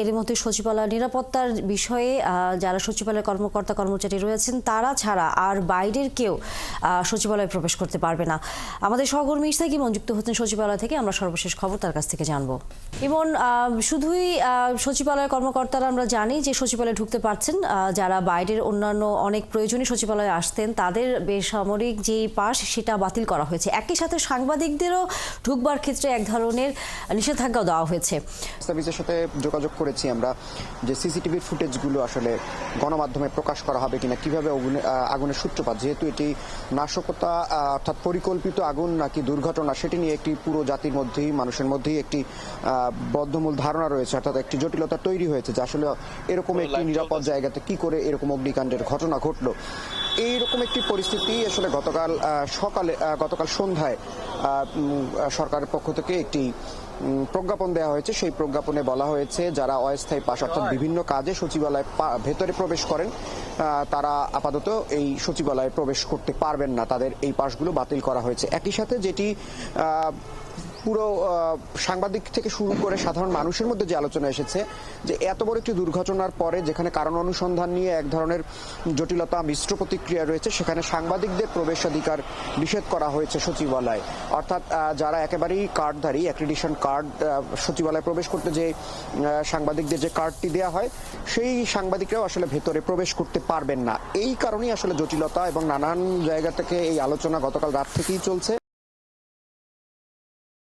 এর মধ্যে সচিবালয় নিরাপত্তার বিষয়ে যারা সচিবালয়ের কর্মকর্তা কর্মচারী রয়েছেন তারা ছাড়া আর বাইরের কেউ সচিবালয়ে প্রবেশ করতে পারবে না। আমাদের সহকর্মী ইশতাক ইমন যুক্ত হচ্ছেন সচিবালয় থেকে, আমরা সর্বশেষ খবর তার কাছ থেকে জানবো। ইমন, শুধুই সচিবালয়ের কর্মকর্তারা আমরা জানি যে সচিবালয়ে ঢুকতে পারছেন, যারা বাইরের অন্যান্য অনেক প্রয়োজনীয় সচিবালয়ে আসতেন তাদের বেসামরিক যে পাস সেটা বাতিল করা হয়েছে। একই সাথে সাংবাদিকদেরও ঢুকবার ক্ষেত্রে এক ধরনের নিষেধাজ্ঞাও দেওয়া হয়েছে। সার্ভিসের সাথে যোগাযোগ করেছি আমরা যে সিসিটিভির ফুটেজগুলো আসলে গণমাধ্যমে প্রকাশ করা হবে কিনা, কিভাবে আগুনের সূত্রপাত, যেহেতু এটি নাশকতা অর্থাৎ পরিকল্পিত আগুন নাকি দুর্ঘটনা সেটি নিয়ে একটি পুরো জাতির মধ্যেই মানুষের মধ্যেই একটি বদ্ধমূল ধারণা রয়েছে, অর্থাৎ একটি জটিলতা তৈরি হয়েছে যে আসলে এরকম একটি নিরাপদ জায়গাতে কি করে এরকম অগ্নিকাণ্ডের ঘটনা ঘটলো। এইরকম একটি পরিস্থিতি আসলে গতকাল সন্ধ্যায় সরকারের পক্ষ থেকে একটি প্রজ্ঞাপন দেওয়া হয়েছে। সেই প্রজ্ঞাপনে বলা হয়েছে যারা অস্থায়ী পাস অর্থাৎ বিভিন্ন কাজে সচিবালয় ভেতরে প্রবেশ করেন তারা আপাতত এই সচিবালয়ে প্রবেশ করতে পারবেন না, তাদের এই পাসগুলো বাতিল করা হয়েছে। একই সাথে যেটি পুরো সাংবাদিক থেকে শুরু করে সাধারণ মানুষের মধ্যে যে আলোচনা এসেছে যে এত বড় একটি দুর্ঘটনার পরে যেখানে কারণ অনুসন্ধান নিয়ে এক ধরনের জটিলতা মিশ্র প্রতিক্রিয়া রয়েছে, সেখানে সাংবাদিকদের প্রবেশাধিকার নিষেধ করা হয়েছে সচিবালয়। অর্থাৎ যারা একেবারেই কার্ডধারী, অ্যাক্রিডিশন কার্ড, সচিবালয়ে প্রবেশ করতে যে সাংবাদিকদের যে কার্ডটি দেওয়া হয় সেই সাংবাদিকরাও আসলে ভেতরে প্রবেশ করতে পারবেন না। এই কারণেই আসলে জটিলতা এবং নানান জায়গা থেকে এই আলোচনা গতকাল রাত থেকেই চলছে।